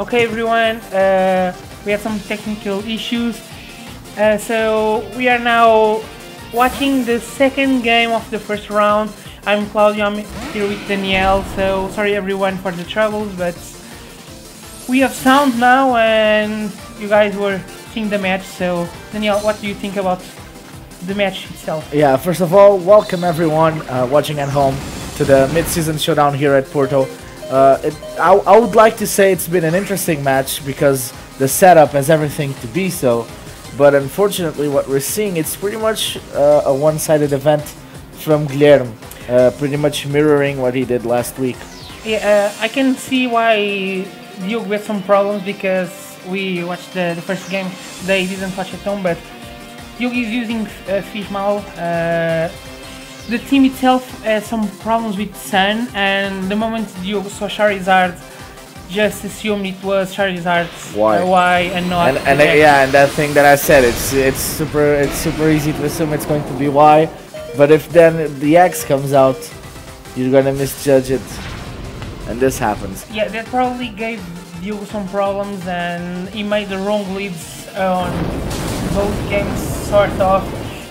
Okay, everyone, we had some technical issues, so we are now watching the second game of the first round. I'm Claudio, I'm here with Danielle, so sorry everyone for the troubles, but we have sound now and you guys were seeing the match. So Danielle, what do you think about the match itself? Yeah, first of all, welcome everyone watching at home to the mid-season showdown here at Porto. I would like to say it's been an interesting match because the setup has everything to be so, but unfortunately what we're seeing, it's pretty much a one-sided event from Guilherme, pretty much mirroring what he did last week. Yeah, I can see why Diogo had some problems because we watched the first game. They didn't watch at home, but Diogo is using Fishmal. The team itself has some problems with Sun, and the moment Diogo saw Charizard, just assumed it was Charizard's Y and not. And yeah, and that thing that I said, it's super easy to assume it's going to be Y, but if then the X comes out, you're gonna misjudge it, and this happens. Yeah, that probably gave Diogo some problems, and he made the wrong leads on both games, sort of.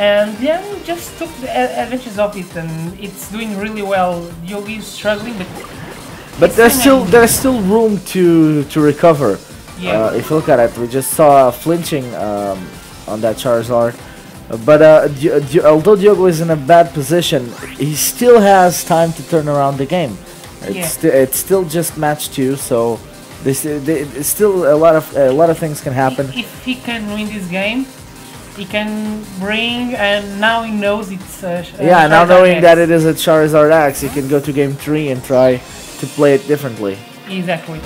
And then just took the advantage of it, and it's doing really well. Diogo is struggling, but there's still room to recover. Yeah. If you look at it, we just saw flinching on that Charizard. But although Diogo is in a bad position, he still has time to turn around the game. It's still just match 2, so it's still a lot of things can happen. If he can win this game, he can bring, and now he knows it's yeah, now knowing X. That it is a Charizard X, he can go to game 3 and try to play it differently. Exactly.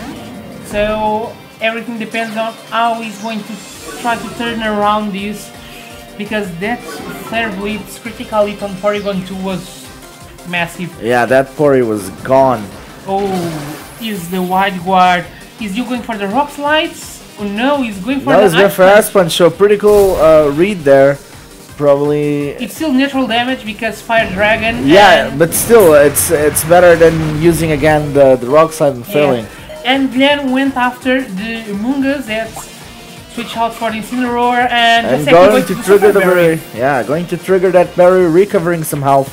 So everything depends on how he's going to try to turn around this, because that third lead, critical hit on Porygon 2 was massive. Yeah, that Pori was gone. Oh, is the wide guard. Is you going for the rock slides? Oh no, he's going for the he's going for Ice Punch, so pretty cool read there. Probably it's still natural damage because Fire Dragon. Yeah, but still, it's better than using again the rock slide and failing. And then went after the Mungas that switch out for the Incineroar and going to trigger the berry. Yeah, going to trigger that berry, recovering some health.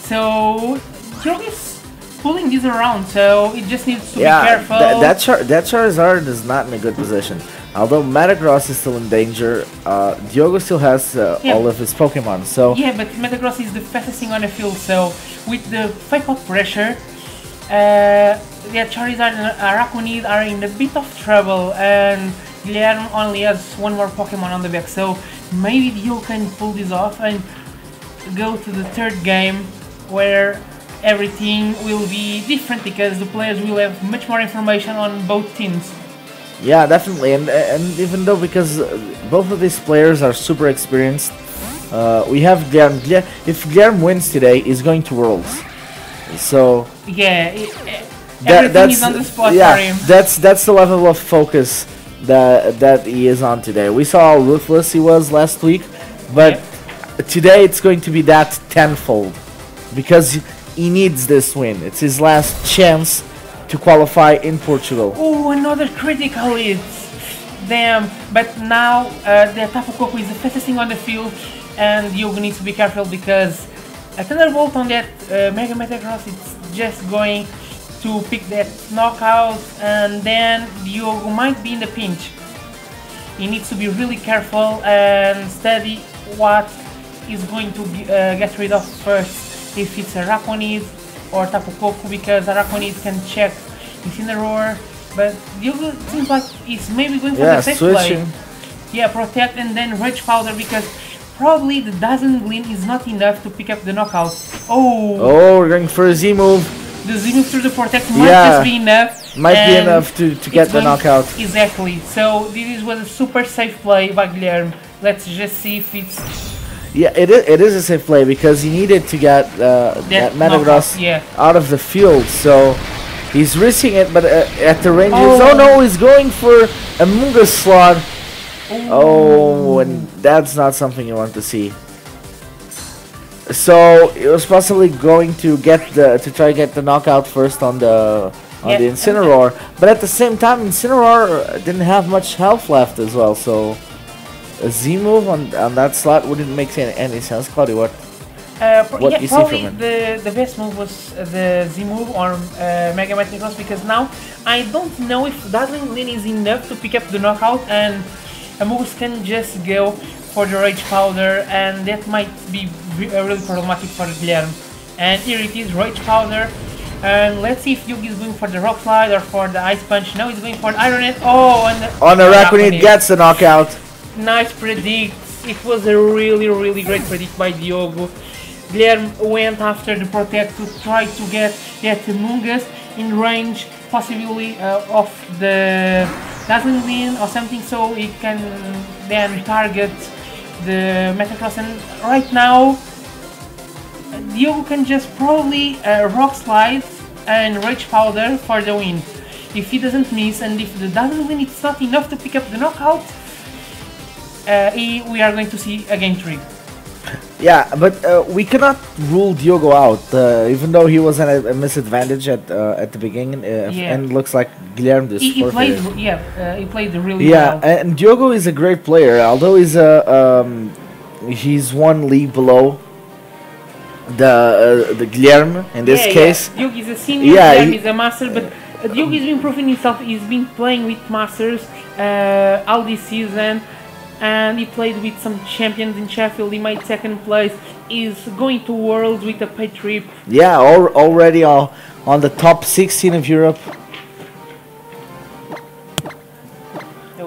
So Diogo is pulling this around, so it just needs to be careful. That Charizard is not in a good position. Although Metagross is still in danger, Diogo still has all of his Pokemon. So yeah, but Metagross is the fastest thing on the field. So with the fake out pressure, Charizard and Araquanid are in a bit of trouble, and Guilherme only has one more Pokemon on the back. So maybe Diogo can pull this off and go to the third game, where everything will be different because the players will have much more information on both teams. Yeah, definitely, and even though because both of these players are super experienced, we have Guilherme. If Guilherme wins today, he's going to Worlds. So yeah, everything is on the spot for him. That's the level of focus that he is on today. We saw how ruthless he was last week, but today it's going to be that tenfold because he needs this win. It's his last chance to qualify in Portugal. Oh, another critical hit. Damn. But now the Tapu Koko is the fastest thing on the field, and Diogo needs to be careful because a Thunderbolt on that Mega Metagross, it's just going to pick that knockout, and then Diogo might be in the pinch. He needs to be really careful and study what he's going to get rid of first. If it's Araquanid or Tapu Koko, because Araquanid can check Incineroar, but Diogo seems like he's maybe going for the safe play. Yeah, protect and then Rage Powder, because probably the Dazzling Gleam is not enough to pick up the knockout. Oh, we're going for a Z move. The Z move through the protect might just be enough. Might be enough to get the knockout. Exactly. So this was a super safe play by Guilherme. Let's just see if it's... Yeah, it is a safe play because he needed to get that Metagross out of the field, so he's risking it, but at the range oh no, he's going for a Munga slot. Oh, and that's not something you want to see. So it was possibly going to get to try to get the knockout first on the on the Incineroar, but at the same time Incineroar didn't have much health left as well, so a Z move on that slot wouldn't make any sense. Cloudy, what yeah, you see probably from it? the best move was the Z move on Mega Metricross, because now I don't know if Dazzling Gleam is enough to pick up the knockout, and Amogus can just go for the Rage Powder, and that might be really problematic for Guilherme. And here it is, Rage Powder, and let's see if Yugi is going for the Rock Slide or for the Ice Punch. Now he's going for the Iron Head. Oh, and on the Araquanid gets the knockout. Nice predict. It was a really great predict by Diogo. Guilherme went after the Protect to try to get Amogus in range, possibly of the Dazzling Gleam or something, so he can then target the Metagross. And right now Diogo can just probably Rock Slide and Rage Powder for the win. If he doesn't miss, and if the Dazzling Gleam is not enough to pick up the knockout, we are going to see a game 3. Yeah, but we cannot rule Diogo out, even though he was at a misadvantage at the beginning, and looks like Guilherme just he played really well. Yeah, and Diogo is a great player, although he's one league below the Guilherme in this case. Yeah. Diogo is a senior, Guilherme is a master, but Diogo has been proving himself. He's been playing with masters all this season, and he played with some champions in Sheffield. He made 2nd place. He's going to Worlds with a pay trip. Yeah, already on the top 16 of Europe.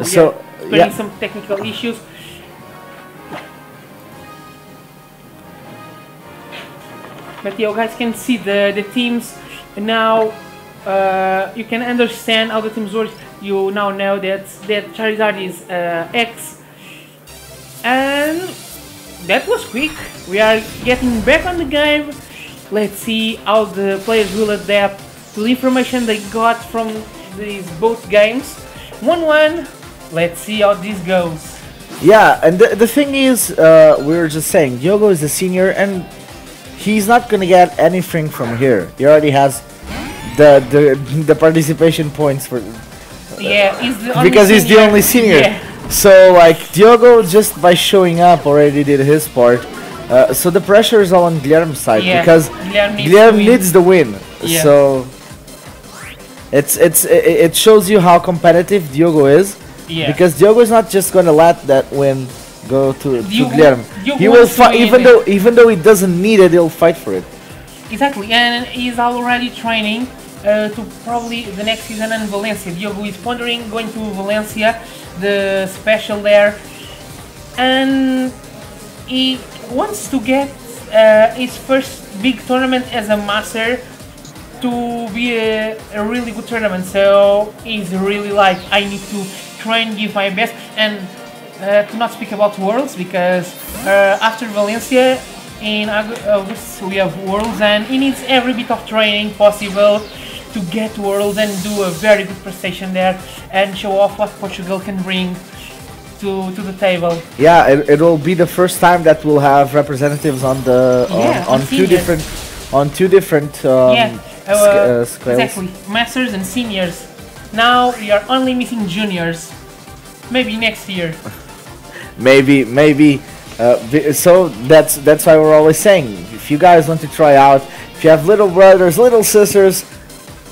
So yeah, some technical issues. But you guys can see the teams now. You can understand how the teams work. You now know that Charizard is X. And that was quick. We are getting back on the game. Let's see how the players will adapt to the information they got from these both games. 1-1. Let's see how this goes. Yeah, and the thing is, we were just saying, Diogo is a senior, and he's not gonna get anything from here. He already has the participation points for. Yeah, he's the only because he's the only senior. Yeah. So like Diogo, just by showing up, already did his part. So the pressure is all on Guilherme's side, because Guilherme needs the win. Yeah. So it shows you how competitive Diogo is. Yeah. Because Diogo is not just going to let that win go to Guilherme. Diogo He will fight, even though he doesn't need it, he'll fight for it. Exactly, and he's already training to probably the next season in Valencia. Diogo is pondering going to Valencia, the special there, and he wants to get his first big tournament as a master to be a really good tournament. So he's really like, I need to try and give my best, and to not speak about Worlds, because after Valencia in August we have Worlds, and he needs every bit of training possible to get Worlds and do a very good prestation there and show off what Portugal can bring to the table. Yeah, it will be the first time that we'll have representatives on the on two different exactly, masters and seniors. Now we are only missing juniors. Maybe next year. maybe. So that's why we're always saying, if you guys want to try out, if you have little brothers, little sisters,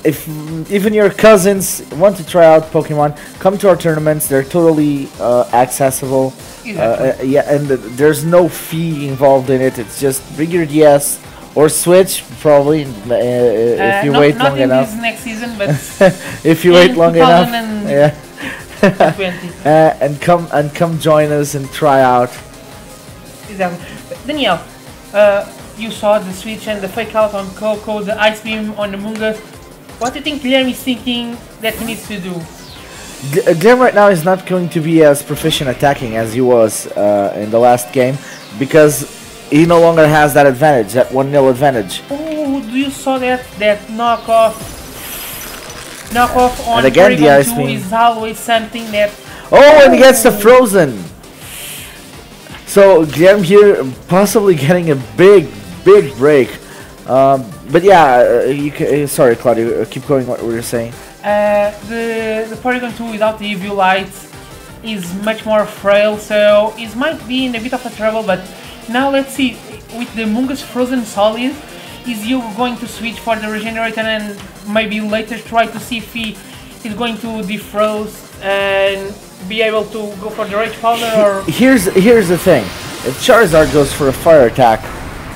if even your cousins want to try out Pokemon, come to our tournaments. They're totally accessible. Exactly. Yeah, and there's no fee involved in it. It's just bring your DS or Switch, probably, if you wait long enough. Not in this next season, but if you wait long enough, yeah. 20. And come join us and try out. Exactly. Daniel, you saw the switch and the fake out on Coco, the ice beam on the Mungus. What do you think Guilherme is thinking that he needs to do? Guilherme right now is not going to be as proficient attacking as he was in the last game, because he no longer has that advantage, that 1-0 advantage. Oh, do you saw that knockoff on and again, the ice 2 beam is always something that... Oh, and he gets the frozen! So Guilherme here possibly getting a big break But yeah, sorry, Claudio, keep going what we were saying. The Porygon 2 without the UV light is much more frail, so it might be in a bit of a trouble. But now let's see, with the Mungus Frozen Solid, is you going to switch for the Regenerator and maybe later try to see if he is going to defrost and be able to go for the Rage Powder? Or here's the thing, if Charizard goes for a fire attack,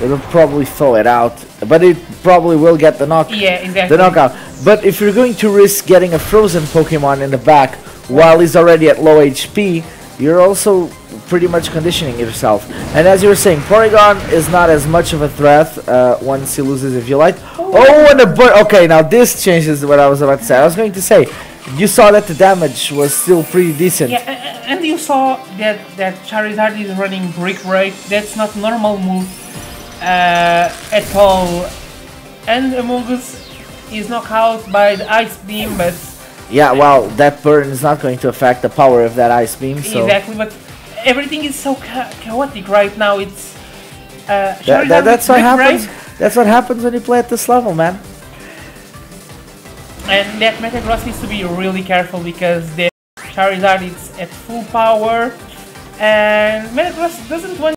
it'll probably thaw it out, but it probably will get the knockout. But if you're going to risk getting a frozen Pokemon in the back while he's already at low HP, you're also pretty much conditioning yourself. And as you were saying, Porygon is not as much of a threat once he loses if you like. Oh, and okay, now this changes what I was about to say. I was going to say, you saw that the damage was still pretty decent. Yeah, and you saw that Charizard is running Brick Break. That's not normal move at all. And Amogus is knocked out by the Ice Beam, but yeah, well, that burn is not going to affect the power of that Ice Beam. So exactly, but everything is so chaotic right now. It's that's what happens. That's what happens when you play at this level, man. And that Metagross needs to be really careful because the Charizard is at full power, and Metagross doesn't want